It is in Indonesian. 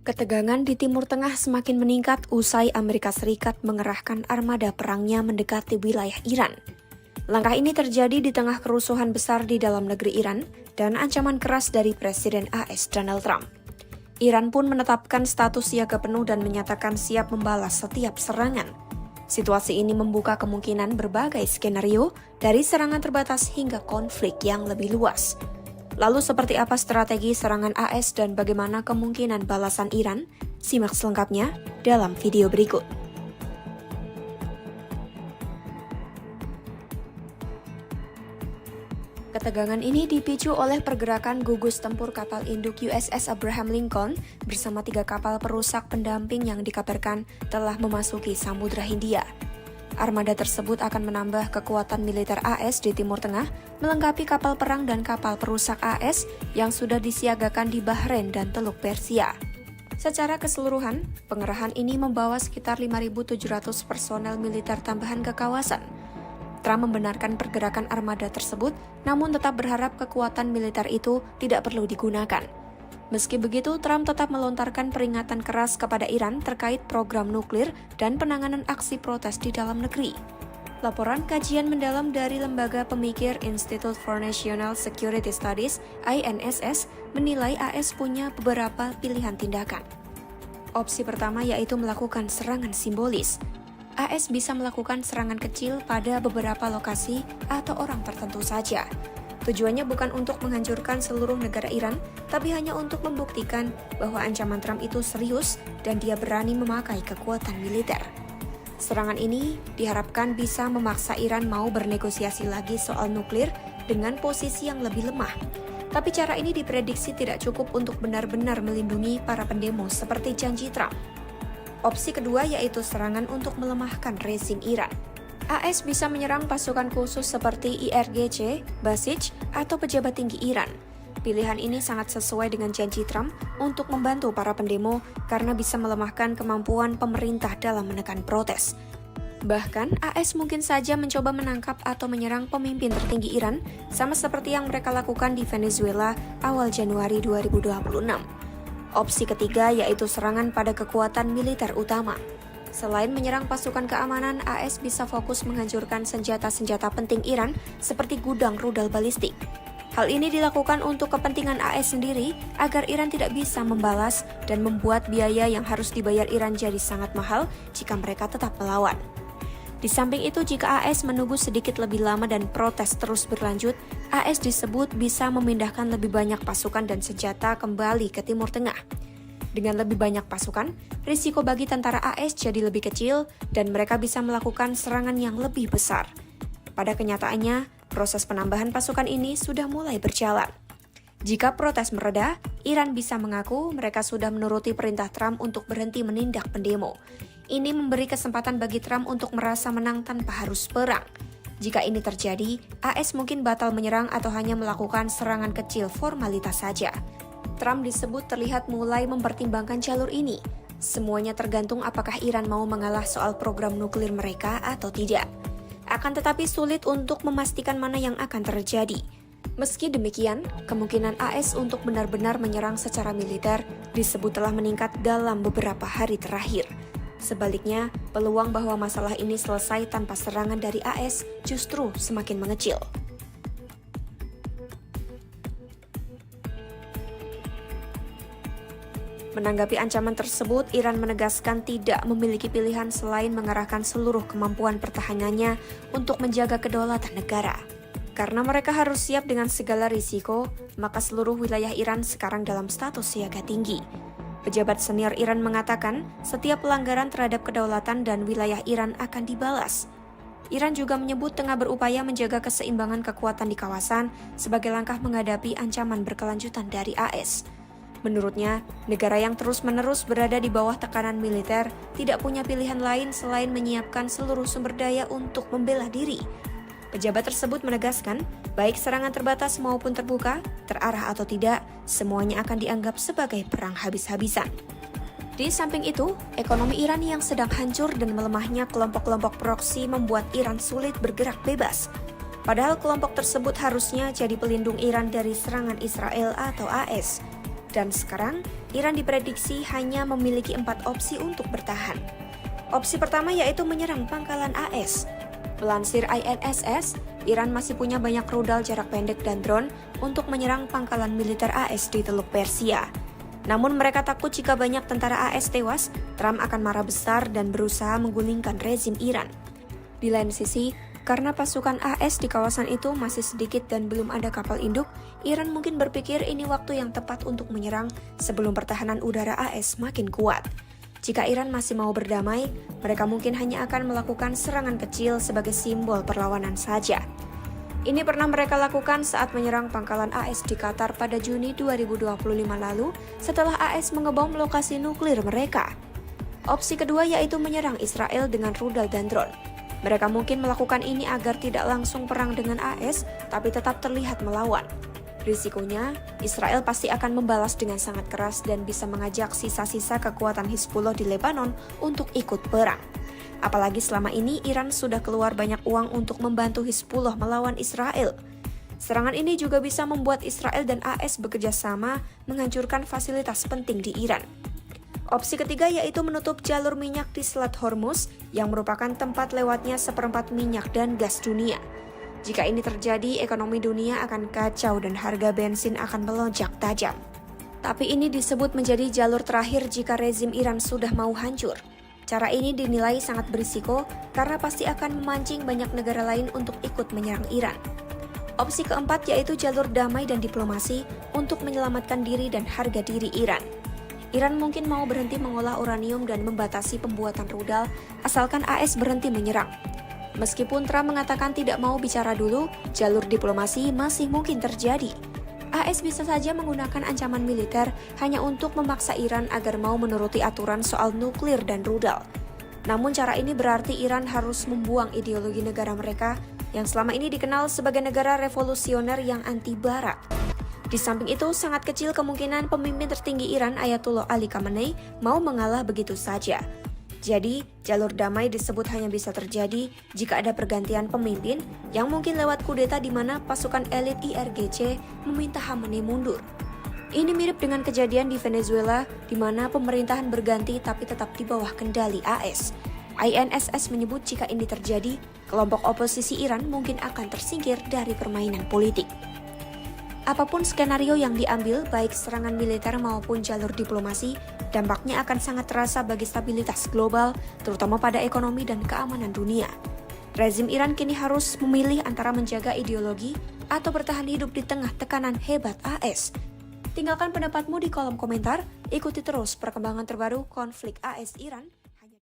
Ketegangan di Timur Tengah semakin meningkat usai Amerika Serikat mengerahkan armada perangnya mendekati wilayah Iran. Langkah ini terjadi di tengah kerusuhan besar di dalam negeri Iran dan ancaman keras dari Presiden AS Donald Trump. Iran pun menetapkan status siaga penuh dan menyatakan siap membalas setiap serangan. Situasi ini membuka kemungkinan berbagai skenario dari serangan terbatas hingga konflik yang lebih luas. Lalu seperti apa strategi serangan AS dan bagaimana kemungkinan balasan Iran? Simak selengkapnya dalam video berikut. Ketegangan ini dipicu oleh pergerakan gugus tempur kapal induk USS Abraham Lincoln bersama 3 kapal perusak pendamping yang dikabarkan telah memasuki Samudra Hindia. Armada tersebut akan menambah kekuatan militer AS di Timur Tengah, melengkapi kapal perang dan kapal perusak AS yang sudah disiagakan di Bahrain dan Teluk Persia. Secara keseluruhan, pengerahan ini membawa sekitar 5.700 personel militer tambahan ke kawasan. Trump membenarkan pergerakan armada tersebut, namun tetap berharap kekuatan militer itu tidak perlu digunakan. Meski begitu, Trump tetap melontarkan peringatan keras kepada Iran terkait program nuklir dan penanganan aksi protes di dalam negeri. Laporan kajian mendalam dari Lembaga Pemikir Institute for National Security Studies (INSS) menilai AS punya beberapa pilihan tindakan. Opsi pertama yaitu melakukan serangan simbolis. AS bisa melakukan serangan kecil pada beberapa lokasi atau orang tertentu saja. Tujuannya bukan untuk menghancurkan seluruh negara Iran, tapi hanya untuk membuktikan bahwa ancaman Trump itu serius dan dia berani memakai kekuatan militer. Serangan ini diharapkan bisa memaksa Iran mau bernegosiasi lagi soal nuklir dengan posisi yang lebih lemah. Tapi cara ini diprediksi tidak cukup untuk benar-benar melindungi para pendemo seperti janji Trump. Opsi kedua yaitu serangan untuk melemahkan rezim Iran. AS bisa menyerang pasukan khusus seperti IRGC, Basij, atau pejabat tinggi Iran. Pilihan ini sangat sesuai dengan janji Trump untuk membantu para pendemo karena bisa melemahkan kemampuan pemerintah dalam menekan protes. Bahkan, AS mungkin saja mencoba menangkap atau menyerang pemimpin tertinggi Iran, sama seperti yang mereka lakukan di Venezuela awal Januari 2026. Opsi ketiga yaitu serangan pada kekuatan militer utama. Selain menyerang pasukan keamanan, AS bisa fokus menghancurkan senjata-senjata penting Iran seperti gudang rudal balistik. Hal ini dilakukan untuk kepentingan AS sendiri agar Iran tidak bisa membalas dan membuat biaya yang harus dibayar Iran jadi sangat mahal jika mereka tetap melawan. Di samping itu, jika AS menunggu sedikit lebih lama dan protes terus berlanjut, AS disebut bisa memindahkan lebih banyak pasukan dan senjata kembali ke Timur Tengah. Dengan lebih banyak pasukan, risiko bagi tentara AS jadi lebih kecil dan mereka bisa melakukan serangan yang lebih besar. Pada kenyataannya, proses penambahan pasukan ini sudah mulai berjalan. Jika protes mereda, Iran bisa mengaku mereka sudah menuruti perintah Trump untuk berhenti menindak pendemo. Ini memberi kesempatan bagi Trump untuk merasa menang tanpa harus perang. Jika ini terjadi, AS mungkin batal menyerang atau hanya melakukan serangan kecil formalitas saja. Trump disebut terlihat mulai mempertimbangkan jalur ini. Semuanya tergantung apakah Iran mau mengalah soal program nuklir mereka atau tidak. Akan tetapi sulit untuk memastikan mana yang akan terjadi. Meski demikian, kemungkinan AS untuk benar-benar menyerang secara militer disebut telah meningkat dalam beberapa hari terakhir. Sebaliknya, peluang bahwa masalah ini selesai tanpa serangan dari AS justru semakin mengecil. Menanggapi ancaman tersebut, Iran menegaskan tidak memiliki pilihan selain mengerahkan seluruh kemampuan pertahanannya untuk menjaga kedaulatan negara. Karena mereka harus siap dengan segala risiko, maka seluruh wilayah Iran sekarang dalam status siaga tinggi. Pejabat senior Iran mengatakan setiap pelanggaran terhadap kedaulatan dan wilayah Iran akan dibalas. Iran juga menyebut tengah berupaya menjaga keseimbangan kekuatan di kawasan sebagai langkah menghadapi ancaman berkelanjutan dari AS. Menurutnya, negara yang terus-menerus berada di bawah tekanan militer tidak punya pilihan lain selain menyiapkan seluruh sumber daya untuk membela diri. Pejabat tersebut menegaskan, baik serangan terbatas maupun terbuka, terarah atau tidak, semuanya akan dianggap sebagai perang habis-habisan. Di samping itu, ekonomi Iran yang sedang hancur dan melemahnya kelompok-kelompok proksi membuat Iran sulit bergerak bebas. Padahal kelompok tersebut harusnya jadi pelindung Iran dari serangan Israel atau AS. Dan sekarang, Iran diprediksi hanya memiliki 4 opsi untuk bertahan. Opsi pertama yaitu menyerang pangkalan AS. Melansir INSS, Iran masih punya banyak rudal jarak pendek dan drone untuk menyerang pangkalan militer AS di Teluk Persia. Namun mereka takut jika banyak tentara AS tewas, Trump akan marah besar dan berusaha menggulingkan rezim Iran. Di lain sisi, karena pasukan AS di kawasan itu masih sedikit dan belum ada kapal induk, Iran mungkin berpikir ini waktu yang tepat untuk menyerang sebelum pertahanan udara AS makin kuat. Jika Iran masih mau berdamai, mereka mungkin hanya akan melakukan serangan kecil sebagai simbol perlawanan saja. Ini pernah mereka lakukan saat menyerang pangkalan AS di Qatar pada Juni 2025 lalu setelah AS mengebom lokasi nuklir mereka. Opsi kedua yaitu menyerang Israel dengan rudal dan drone. Mereka mungkin melakukan ini agar tidak langsung perang dengan AS, tapi tetap terlihat melawan. Risikonya, Israel pasti akan membalas dengan sangat keras dan bisa mengajak sisa-sisa kekuatan Hizbullah di Lebanon untuk ikut perang. Apalagi selama ini Iran sudah keluar banyak uang untuk membantu Hizbullah melawan Israel. Serangan ini juga bisa membuat Israel dan AS bekerja sama menghancurkan fasilitas penting di Iran. Opsi ketiga yaitu menutup jalur minyak di Selat Hormuz yang merupakan tempat lewatnya seperempat minyak dan gas dunia. Jika ini terjadi, ekonomi dunia akan kacau dan harga bensin akan melonjak tajam. Tapi ini disebut menjadi jalur terakhir jika rezim Iran sudah mau hancur. Cara ini dinilai sangat berisiko karena pasti akan memancing banyak negara lain untuk ikut menyerang Iran. Opsi keempat yaitu jalur damai dan diplomasi untuk menyelamatkan diri dan harga diri Iran. Iran mungkin mau berhenti mengolah uranium dan membatasi pembuatan rudal asalkan AS berhenti menyerang. Meskipun Trump mengatakan tidak mau bicara dulu, jalur diplomasi masih mungkin terjadi. AS bisa saja menggunakan ancaman militer hanya untuk memaksa Iran agar mau menuruti aturan soal nuklir dan rudal. Namun cara ini berarti Iran harus membuang ideologi negara mereka yang selama ini dikenal sebagai negara revolusioner yang anti-barat. Di samping itu, sangat kecil kemungkinan pemimpin tertinggi Iran Ayatollah Ali Khamenei mau mengalah begitu saja. Jadi, jalur damai disebut hanya bisa terjadi jika ada pergantian pemimpin yang mungkin lewat kudeta di mana pasukan elit IRGC meminta Khamenei mundur. Ini mirip dengan kejadian di Venezuela di mana pemerintahan berganti tapi tetap di bawah kendali AS. INSS menyebut jika ini terjadi, kelompok oposisi Iran mungkin akan tersingkir dari permainan politik. Apapun skenario yang diambil, baik serangan militer maupun jalur diplomasi, dampaknya akan sangat terasa bagi stabilitas global, terutama pada ekonomi dan keamanan dunia. Rezim Iran kini harus memilih antara menjaga ideologi atau bertahan hidup di tengah tekanan hebat AS. Tinggalkan pendapatmu di kolom komentar, ikuti terus perkembangan terbaru konflik AS-Iran